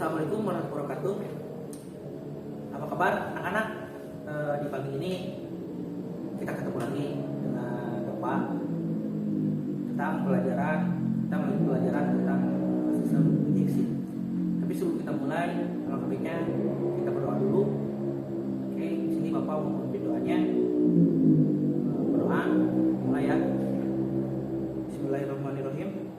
Assalamualaikum warahmatullahi wabarakatuh. Apa kabar anak-anak? Di pagi ini kita ketemu lagi dengan Bapak tentang pelajaran tentang sistem injeksi. Tapi sebelum kita mulai, alangkah baiknya kita berdoa dulu. Oke, di sini Bapak mau memimpin doanya. Berdoa, mulai ya. Bismillahirrahmanirrahim.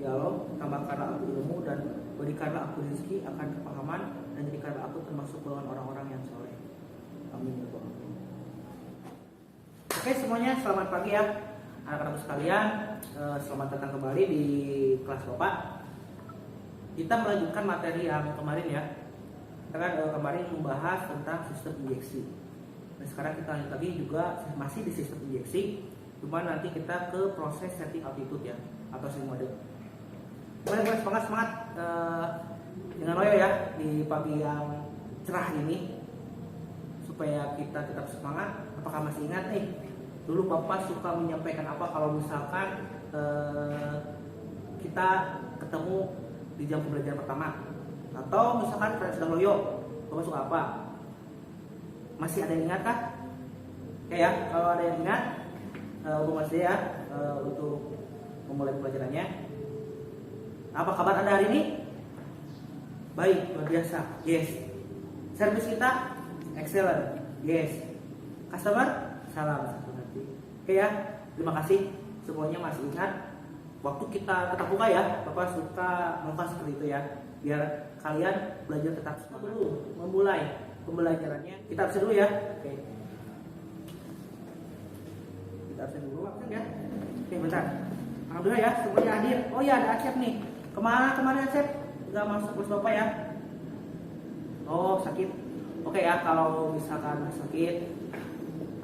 Ya Allah, tambahkanlah aku ilmu dan berikanlah aku rezeki akan kepahaman dan jadikanlah aku termasuk golongan orang-orang yang soleh. Amin. Oke semuanya, selamat pagi ya anak-anak sekalian. Selamat datang kembali di kelas Bapak. Kita melanjutkan materi yang kemarin ya. Kita kan kemarin membahas tentang sistem injeksi. Dan sekarang kita lanjut lagi juga masih di sistem injeksi. Cuma nanti kita ke proses setting altitude ya, atau setting mode. Mulai semangat dengan Loyo ya di pagi yang cerah ini supaya kita tetap semangat. Apakah masih ingat nih dulu Bapak suka menyampaikan apa kalau misalkan kita ketemu di jam pembelajaran pertama, atau misalkan kalian sedang Loyo, Bapak suka apa? Masih ada yang ingat kah? Oke ya, kalau ada yang ingat masih ya untuk memulai pelajarannya. Apa kabar Anda hari ini? Baik, luar biasa. Yes. Servis kita excellent. Yes. Customer salam satu hati. Oke ya. Terima kasih semuanya masih ingat waktu kita tetap buka ya. Bapak suka melakukan seperti itu ya. Biar kalian belajar tetap semangat dulu memulai pembelajarannya. Kita absen dulu ya. Oke. Kita absen dulu ya. Oke, bentar. Alhamdulillah ya, semuanya hadir. Oh ya, ada Acep nih. Kemana Acep? Gak masuk kelas Bapak ya? Oh, sakit. Oke ya, kalau misalkan sakit,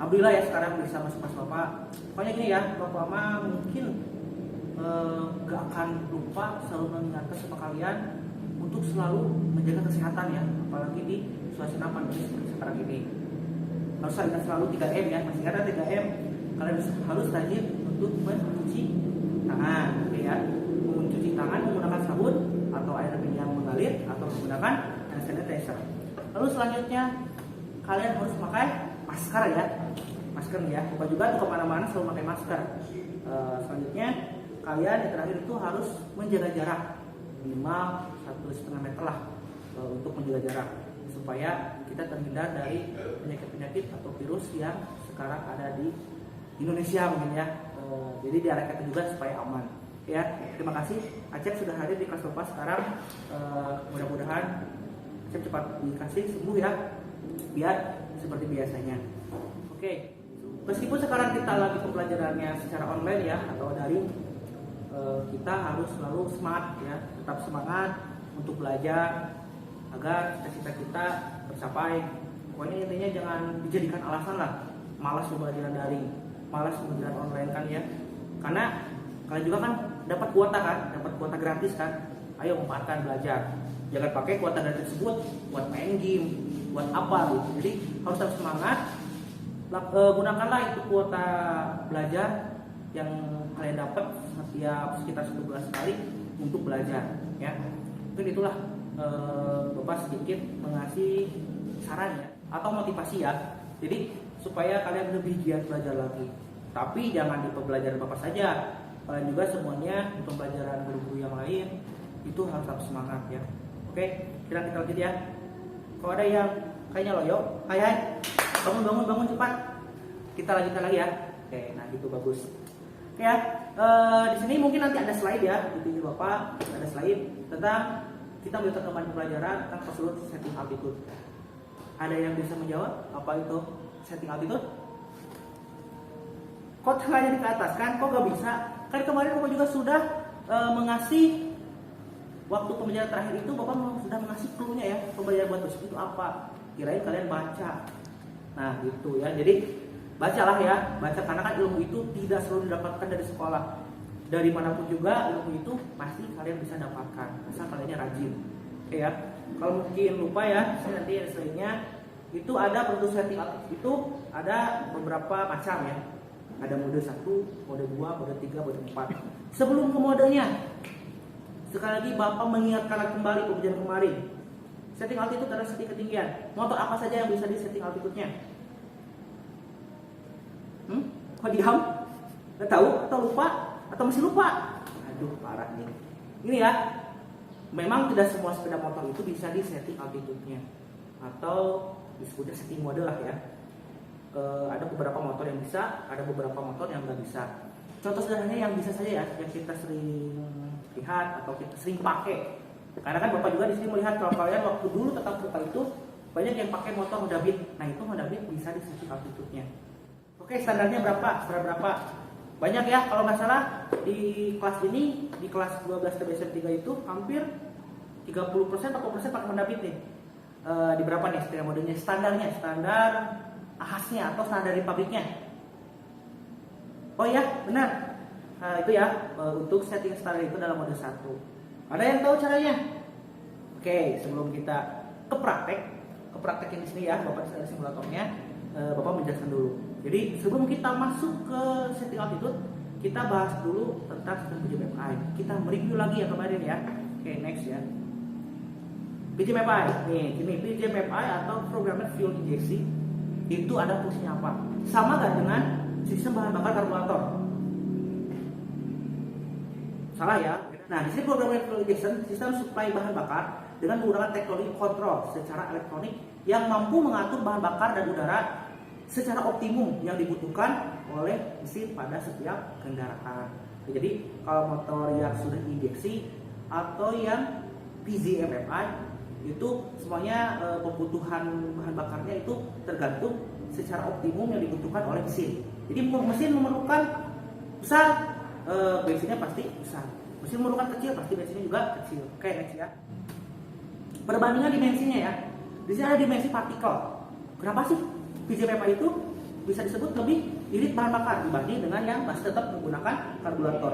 alhamdulillah ya sekarang bisa masuk kelas Bapak. Pokoknya gini ya, Bapak mah mungkin gak akan lupa selalu mengingatkan sama kalian untuk selalu menjaga kesehatan ya, apalagi di suasana pandemi seperti sekarang ini. Harus ingat selalu 3M ya, masih ingat 3M. Kalian harus rajin untuk mencuci tangan, oke ya. Mencuci tangan menggunakan sabun atau air yang mengalir atau menggunakan hand sanitizer. Lalu selanjutnya kalian harus pakai masker ya, masker ya. Lupa juga untuk kemana-mana selalu pakai masker. Selanjutnya kalian yang terakhir itu harus menjaga jarak minimal 1,5 meter lah untuk menjaga jarak supaya kita terhindar dari penyakit-penyakit atau virus yang sekarang ada di Indonesia mungkin ya. Jadi diarahkan kita juga supaya aman. Ya, terima kasih Acep sudah hadir di kelas Bapak sekarang. Mudah-mudahan Acep cepat dikasih sembuh ya, biar seperti biasanya. Oke, meskipun sekarang kita lagi pembelajarannya secara online ya atau daring, kita harus selalu semangat ya, tetap semangat untuk belajar agar cita-cita kita tercapai. Pokoknya intinya jangan dijadikan alasan lah malas pembelajaran daring, malas pembelajaran online kan ya, karena kalian juga kan dapat kuota gratis kan. Ayo manfaatkan belajar. Jangan pakai kuota gratis tersebut buat main game, buat apa gitu. Jadi harus tetap semangat. Gunakanlah itu kuota belajar yang kalian dapat setiap sekitar 1 bulan sekali untuk belajar ya. Mungkin itulah Bapak sedikit mengasih saran ya atau motivasi ya. Jadi supaya kalian lebih giat belajar lagi. Tapi jangan di pembelajaran Bapak saja. Kalian juga semuanya untuk pembelajaran guru-guru yang lain itu harus tetap semangat ya. Oke, kita lanjut ya. Kalau ada yang kayaknya Loyo, hai, bangun cepat. Kita lanjutkan lagi ya. Oke, nah itu bagus. Oke ya, di sini mungkin nanti ada slide ya, di pinggir Bapak ada slide tentang kita melihat kembali pelajaran tentang prosedur setting altitude. Ada yang bisa menjawab apa itu setting altitude? Kok tangannya di atas kan? Kok gak bisa? Kan kemarin Bapak juga sudah mengasih waktu pembelajaran terakhir itu Bapak sudah mengasih clue-nya ya, pembelajaran buat besok itu apa? Kirain kalian baca. Nah gitu ya. Jadi bacalah ya, baca karena kan ilmu itu tidak selalu didapatkan dari sekolah. Dari manapun juga ilmu itu pasti kalian bisa dapatkan asal kaliannya rajin. Oke ya. Kalau mungkin lupa ya, saya nanti ada slide-nya. Itu ada prosedur setting itu ada beberapa macam ya. Ada mode 1, mode 2, mode 3, mode 4. Sebelum ke modenya, Sekali lagi Bapak mengingatkan kembali pembelajaran kemarin. Setting altitude adalah setting ketinggian. Motor apa saja yang bisa di setting altitude-nya? Kok diam? Nggak tahu atau lupa? Atau masih lupa? Aduh, parah nih. Ini ya, memang tidak semua sepeda motor itu bisa di setting altitude-nya, atau disebutnya setting mode lah ya. Ada beberapa motor yang bisa, ada beberapa motor yang nggak bisa. Contoh sederhananya yang bisa saja ya, yang kita sering lihat atau kita sering pakai. Karena kan Bapak juga di sini melihat kalau kalian waktu dulu tetap muka itu banyak yang pakai motor Honda Beat. Nah itu Honda Beat bisa di setting altitude-nya. Oke, standarnya berapa? Standar berapa? Banyak ya, kalau nggak salah di kelas ini, di kelas 12 TBSM 3 itu hampir 30% 40% pakai Honda Beat nih. Di berapa nih setting modenya? Standarnya, standar AHAS-nya atau standar dari pabriknya. Oh ya, benar. Nah, itu ya, untuk setting standar itu dalam mode 1. Ada yang tahu caranya? Oke, sebelum kita ke praktek di sini ya, Bapak ada simulatornya, Bapak menjelaskan dulu. Jadi sebelum kita masuk ke setting altitude, kita bahas dulu tentang sistem PJMFI. Kita mereview lagi ya kemarin ya. Oke, next ya. PJMFI, nih, ini PJMFI atau Programmed Fuel Injection itu ada fungsinya apa? Sama gak dengan sistem bahan bakar karburator? Salah ya. Nah, di sini Programmed Fuel Injection sistem suplai bahan bakar dengan menggunakan teknologi kontrol secara elektronik yang mampu mengatur bahan bakar dan udara secara optimum yang dibutuhkan oleh mesin pada setiap kendaraan. Jadi kalau motor yang sudah injeksi atau yang PJMFI itu semuanya kebutuhan bahan bakarnya itu tergantung secara optimum yang dibutuhkan oleh mesin. Jadi mesin memerlukan besar, bensinnya pasti besar. Mesin memerlukan kecil, pasti bensinnya juga kecil. Oke, next ya. Perbandingan dimensinya ya. Di sini ada dimensi partikel. Kenapa sih PJMFI itu bisa disebut lebih irit bahan bakar dibanding dengan yang masih tetap menggunakan karburator?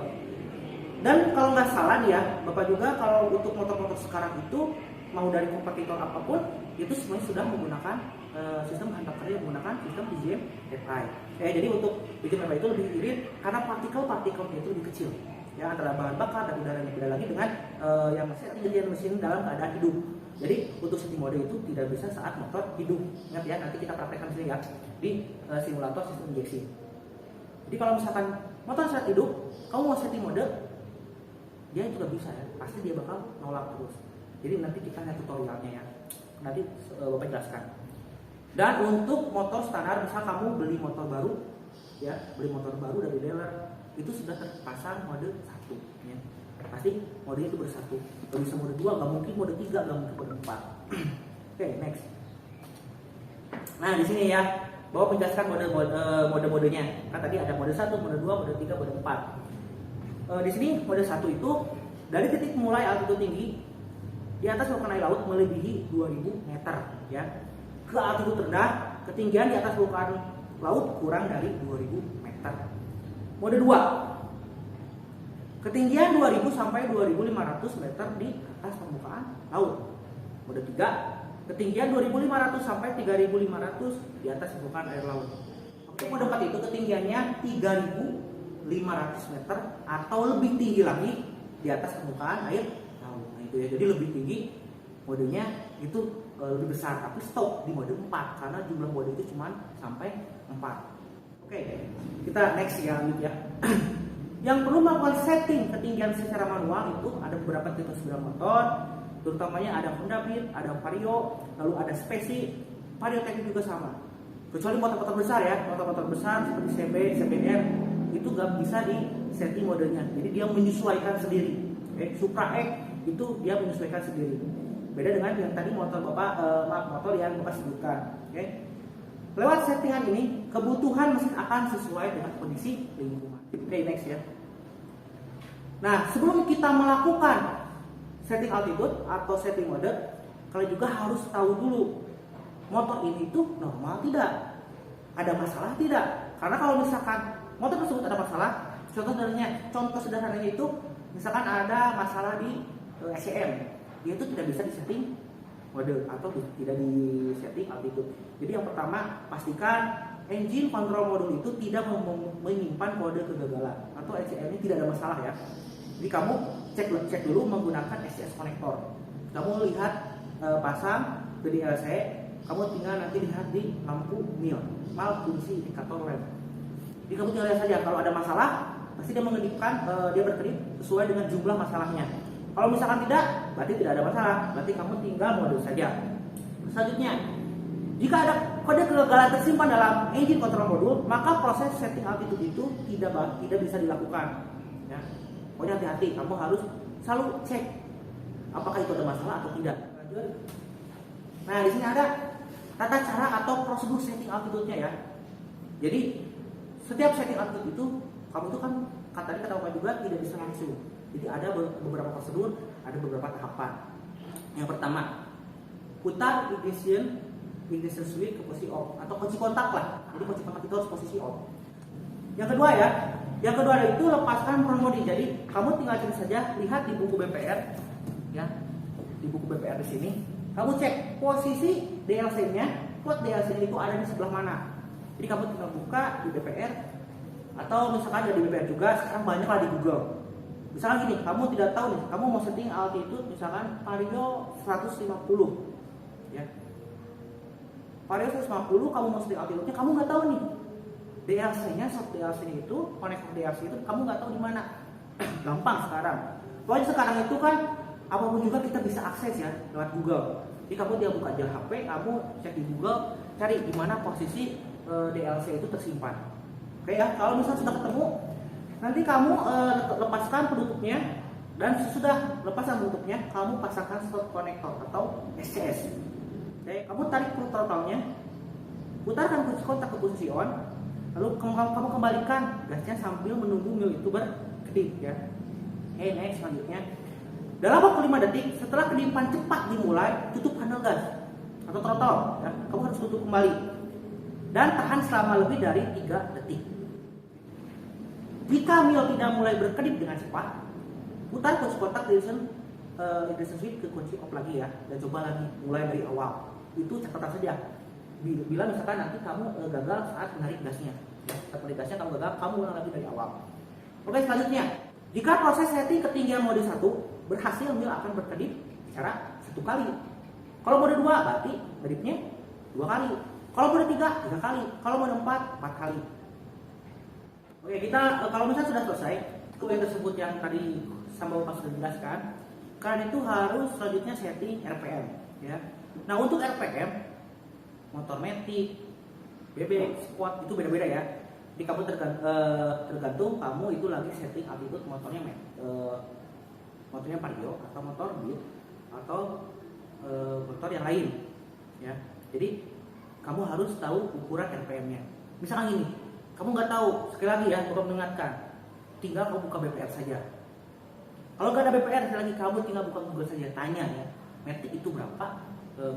Dan kalau nggak salah nih ya, Bapak juga kalau untuk motor-motor sekarang itu mau dari kompetitor apapun itu semuanya sudah menggunakan sistem bahan bakar yang menggunakan sistem PJMFI. Jadi untuk PJMFI itu lebih irit karena partikel-partikelnya itu lebih kecil. Ya, antara bahan bakar dan udara yang beda lagi dengan yang masih kejadian mesin dalam keadaan hidup. Jadi untuk setting mode itu tidak bisa saat motor hidup. Ingat ya, nanti kita praktekkan sini ya di simulator sistem injeksi. Jadi kalau misalkan motor saat hidup, kamu mau setting mode, dia juga bisa ya. Pasti dia bakal nolak terus. Jadi nanti kita lihat tutorialnya ya. Nanti Bapak jelaskan. Dan untuk motor standar, misal kamu beli motor baru, ya beli motor baru dari dealer, itu sudah terpasang mode 1 ya. Pasti modenya itu bersatu. Kalau bisa mode 2, nggak mungkin mode 3, nggak mungkin mode 4. Oke, next. Nah di sini ya, Bapak menjelaskan mode-modenya. Kan tadi ada mode 1, mode 2, mode 3, mode 4. Di sini mode 1 itu dari titik mulai altitude tinggi di atas permukaan air laut melebihi 2000 meter ya. Ke altitude rendah, ketinggian di atas permukaan laut kurang dari 2000 meter. Mode 2, ketinggian 2000 sampai 2500 meter di atas permukaan laut. Mode 3, ketinggian 2500 sampai 3500 di atas permukaan air laut. Untuk mode 4 itu ketinggiannya 3500 meter atau lebih tinggi lagi di atas permukaan air laut. Nah, itu ya. Jadi lebih tinggi modenya itu lebih besar, tapi stop di mode 4 karena jumlah mode itu cuma sampai 4. Oke, kita next ya, lanjut ya. Yang perlu melakukan setting ketinggian secara manual itu ada beberapa tipe sepeda motor, terutamanya ada Honda Beat, ada Vario, lalu ada Speci, Vario Technic juga sama. Kecuali motor-motor besar ya, motor-motor besar seperti CB, CBR itu gak bisa di setting modenya, jadi dia menyesuaikan sendiri. Supra X itu dia menyesuaikan sendiri. Beda dengan yang tadi motor motor yang Bapak sebutkan. Lewat settingan ini, kebutuhan mesin akan sesuai dengan kondisi lingkungan. Oke, next ya. Nah, sebelum kita melakukan setting altitude atau setting mode, kalian juga harus tahu dulu motor ini tuh normal tidak, ada masalah tidak. Karena kalau misalkan motor tersebut ada masalah, contoh sederhananya itu, misalkan ada masalah di ECM, dia itu tidak bisa disetting mode atau tidak disetting altitude. Jadi yang pertama, pastikan engine control module itu tidak menyimpan kode kegagalan atau ECM ini tidak ada masalah ya. Jadi kamu cek dulu menggunakan SCS konektor. Kamu lihat pasang PDLC, kamu tinggal nanti lihat di lampu malfungsi indikator rem. Jadi kamu tinggal lihat saja kalau ada masalah, pasti dia mengedipkan, dia berkedip sesuai dengan jumlah masalahnya. Kalau misalkan tidak, berarti tidak ada masalah, berarti kamu tinggal mode saja. Selanjutnya, jika ada kode kegagalan tersimpan dalam engine control modul, maka proses setting altitude itu tidak bisa dilakukan. Ya. Pokoknya hati-hati, kamu harus selalu cek apakah itu ada masalah atau tidak. Lanjut. Nah, di sini ada tata cara atau prosedur setting altitude-nya ya. Jadi setiap setting altitude itu kamu tuh kan kata Bapak juga tidak bisa langsung. Jadi ada beberapa prosedur, ada beberapa tahapan. Yang pertama, putar ignition switch ke posisi off atau kunci kontak lah. Jadi kunci kontak itu harus posisi off. Yang kedua itu lepaskan front body. Jadi kamu tinggal cek saja, lihat di buku BPR ya. Di buku BPR di sini, kamu cek posisi DLC-nya, plot DLC-nya itu ada di sebelah mana. Jadi kamu tinggal buka di BPR atau misalkan ada di BPR juga, sekarang banyak lah di Google. Misalkan gini, kamu tidak tahu nih, kamu mau setting altitude misalkan Vario 150 ya. Vario 150 kamu mau setting altitude-nya, kamu nggak tahu nih DLC-nya, soft DLC-nya itu, konektor DLC itu kamu nggak tahu di mana. Gampang sekarang. Pokoknya sekarang itu kan apapun juga kita bisa akses ya lewat Google. Jadi kamu dia buka aja HP, kamu cek di Google, cari di mana posisi DLC itu tersimpan. Oke ya, kalau misalnya sudah ketemu, nanti kamu lepaskan penutupnya, dan sesudah lepaskan penutupnya, kamu pasangkan slot konektor atau SCS. Oke, kamu tarik throttle-nya, putarkan kunci kontak ke posisi on, lalu kamu kembalikan gasnya sambil menunggu mil itu berkedip ya. Oke, next selanjutnya. Dalam waktu 5 detik setelah kedipan cepat dimulai, tutup handle gas atau throttle ya. Kamu harus tutup kembali dan tahan selama lebih dari 3 detik. Jika mil tidak mulai berkedip dengan cepat, putar kunci kontak ignition switch ke kunci off lagi ya, dan coba lagi mulai dari awal. Itu catatan saja. Bila misalkan nanti kamu gagal saat menarik gasnya, saat menarik gasnya kamu gagal, kamu ulang lagi dari awal. Oke, selanjutnya, jika proses setting ketinggian mode 1 berhasil, mil akan berkedip secara 1 kali. Kalau mode 2 berarti kedipnya 2 kali. Kalau mode 3 3 kali. Kalau mode 4 4 kali. Oke, kita kalau misalnya sudah selesai yang tersebut yang tadi Sambal Pak sudah jelaskan, kalian itu harus selanjutnya setting RPM ya. Nah, untuk RPM motor matic, bebek, squat itu beda-beda ya. Jadi kamu tergantung kamu itu lagi setting altitude motornya motornya Vario atau motor Beat atau motor yang lain ya. Jadi kamu harus tahu ukuran RPM-nya. Misalkan gini, kamu nggak tahu, sekali lagi ya, untuk mengingatkan, tinggal kamu buka BPR saja. Kalau nggak ada BPR, sekali lagi kamu tinggal buka Google saja, tanya ya, matic itu berapa,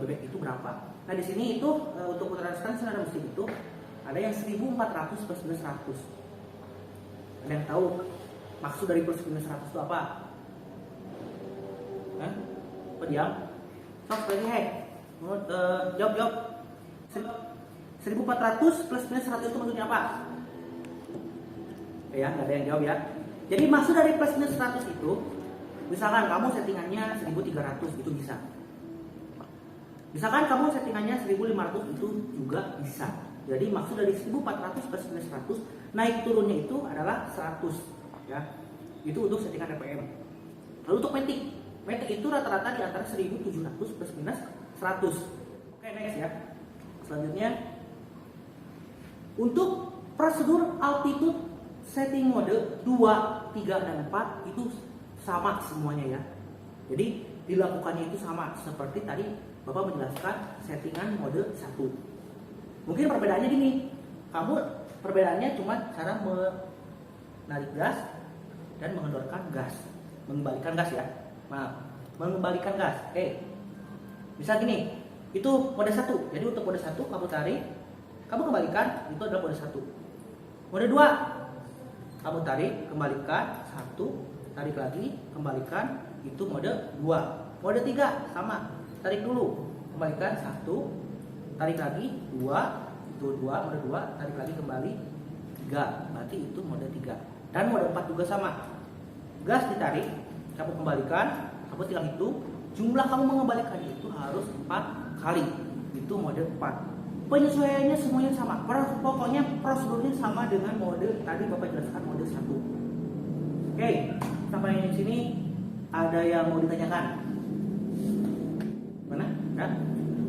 bebek itu berapa. Nah di sini itu untuk putaran stansiun ada mesin itu ada yang 1400 plus minus 100. Ada yang tahu maksud dari plus minus 100 itu apa? Apa diam? Sok lagi jawab. 1400 plus minus 100 itu maksudnya apa? Ya, nggak ada yang jawab ya. Jadi maksud dari plus minus 100 itu, misalkan kamu settingannya 1300 itu bisa. Misalkan kamu settingannya 1500 itu juga bisa. Jadi maksud dari 1400 plus minus 100 naik turunnya itu adalah 100 ya. Itu untuk settingan RPM. Lalu untuk matic itu rata-rata di antara 1700 plus minus 100. Oke, next ya. Selanjutnya untuk prosedur altitude setting mode 2, 3 dan 4 itu sama semuanya ya. Jadi dilakukannya itu sama seperti tadi Bapak menjelaskan settingan mode 1. Mungkin perbedaannya gini, perbedaannya cuma cara menarik gas dan mengendorkan gas, mengembalikan gas ya. Mengembalikan gas. Oke. Misal gini, itu mode 1. Jadi untuk mode 1 kamu tarik, kamu kembalikan, itu adalah mode 1. Mode 2, kamu tarik, kembalikan, 1, tarik lagi, kembalikan, itu mode 2. Mode 3 sama, tarik dulu, kembalikan, 1, tarik lagi, 2, itu 2, mode 2, tarik lagi kembali, 3, berarti itu mode 3. Dan mode 4 juga sama, gas ditarik, kamu kembalikan, kamu tinggal hitung jumlah kamu mengembalikan itu harus 4 kali. Itu mode 4. Penyesuaiannya semuanya sama. Pokoknya prosedurnya sama dengan mode tadi Bapak jelaskan mode 1. Oke, sampai di sini ada yang mau ditanyakan? Mana? Ya?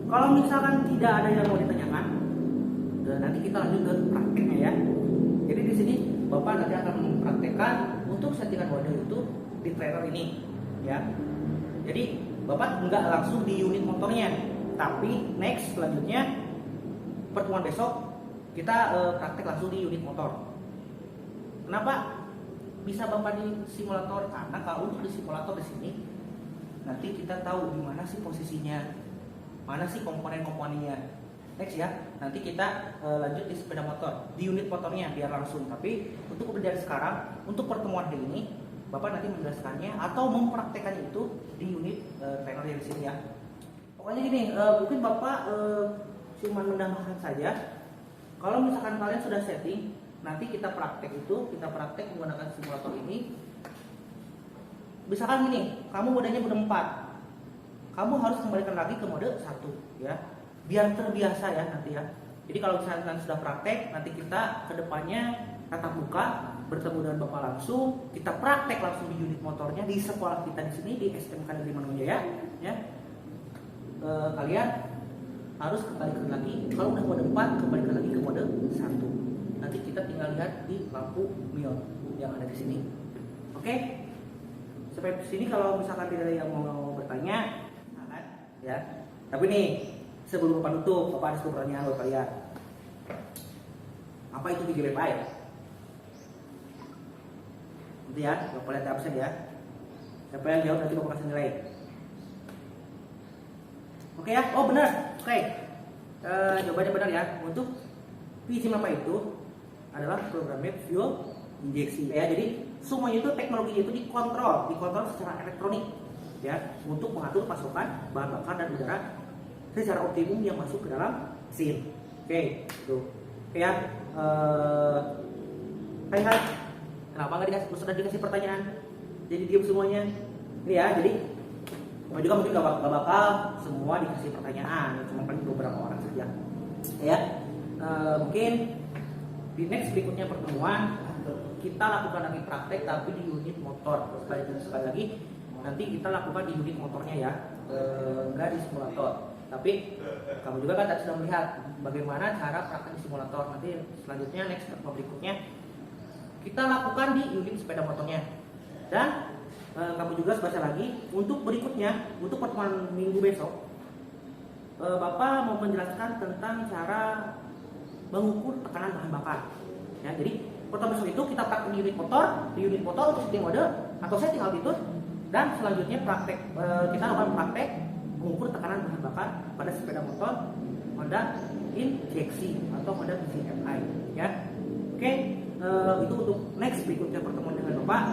Kalau misalkan tidak ada yang mau ditanyakan, nanti kita lanjut ke prakteknya ya. Jadi di sini Bapak nanti akan mempraktekkan untuk settingan mode itu di trailer ini, ya. Jadi Bapak nggak langsung di unit motornya, tapi next selanjutnya pertemuan besok kita praktek langsung di unit motor. Kenapa bisa Bapak di simulator? Karena kalau untuk di simulator di sini nanti kita tahu di mana sih posisinya, mana sih komponen-komponennya. Next ya, nanti kita lanjut di sepeda motor, di unit motornya biar langsung. Tapi untuk kemudian sekarang, untuk pertemuan hari ini, Bapak nanti menjelaskannya atau mempraktekkan itu di unit trainer di sini ya. Pokoknya gini, mungkin Bapak cuma menambahkan saja. Kalau misalkan kalian sudah setting, nanti kita praktek menggunakan simulator ini. Misalkan gini, kamu modenya mode 4, kamu harus kembalikan lagi ke mode 1 ya. Biar terbiasa ya nanti ya. Jadi kalau misalkan sudah praktek, nanti kita kedepannya tatap muka bertemu dengan Bapak langsung, kita praktek langsung di unit motornya di sekolah kita di sini di SMK Negeri Mangunjaya ya. Kalian harus kembalikan lagi, kalau udah mode 4 kembalikan lagi ke mode 1. Nanti kita tinggal lihat di lampu neon yang ada di sini. Oke? Sampai di sini kalau misalkan tidak ada yang mau bertanya, ya. Tapi nih sebelum Bapak tutup, Bapak ada satu pertanyaan buat kalian. Apa itu VGBPI? Nanti ya, Bapak lihat absen ya. Siapa yang jawab nanti Bapak kasih nilai. Oke ya? Oh benar. Oke. Jawabannya benar ya. Untuk PCM apa itu adalah programnya fuel injeksi ya. Jadi semuanya itu teknologi itu dikontrol secara elektronik ya, untuk mengatur pasokan bahan bakar dan udara secara optimum yang masuk ke dalam mesin. Oke, itu. Oke ya. Hai. Kenapa nggak dikasih pertanyaan? Jadi diam semuanya. Ini ya, jadi juga mungkin gak bakal semua dikasih pertanyaan, cuma paling beberapa orang saja. Ya, mungkin di next berikutnya pertemuan kita lakukan lagi praktek tapi di unit motor. Sekali lagi nanti kita lakukan di unit motornya ya, nggak di simulator. Tapi kamu juga kan sudah melihat bagaimana cara praktek di simulator. Nanti selanjutnya next berikutnya kita lakukan di unit sepeda motornya. Dan kamu juga baca lagi untuk berikutnya, untuk pertemuan minggu besok, Bapak mau menjelaskan tentang cara mengukur tekanan bahan bakar. Ya, jadi pertemuan besok itu kita praktek di unit motor untuk setting mode atau setting altitude, dan selanjutnya praktek kita akan praktek mengukur tekanan bahan bakar pada sepeda motor Honda injeksi atau Honda PCMI. Ya, oke, itu untuk next berikutnya pertemuan dengan Bapak.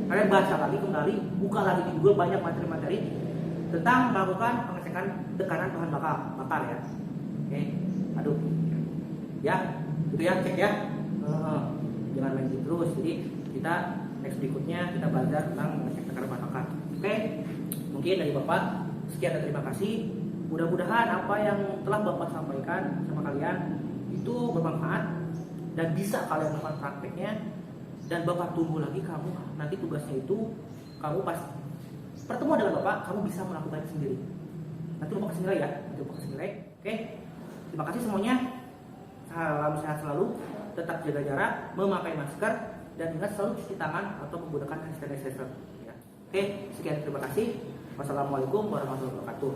Kalian baca lagi kembali, buka lagi di Google, banyak materi-materi tentang melakukan pengecekan tekanan bahan bakar ya. Oke, aduh, ya, itu ya, cek ya. Jangan main gitu terus. Jadi kita next berikutnya kita belajar tentang mengecek tekanan bahan bakar. Oke, mungkin dari Bapak sekian dan terima kasih. Mudah-mudahan apa yang telah Bapak sampaikan sama kalian itu bermanfaat dan bisa kalian lakukan prakteknya. Dan Bapak tunggu lagi kamu nanti tugasnya itu kamu pas pertemuan dengan Bapak kamu bisa melakukannya sendiri. Nanti Bapak kasih nilai ya, Oke, terima kasih semuanya. Salam sehat selalu, tetap jaga jarak, memakai masker, dan ingat selalu cuci tangan atau menggunakan hand sanitizer. Ya. Oke, sekian terima kasih. Wassalamualaikum warahmatullahi wabarakatuh.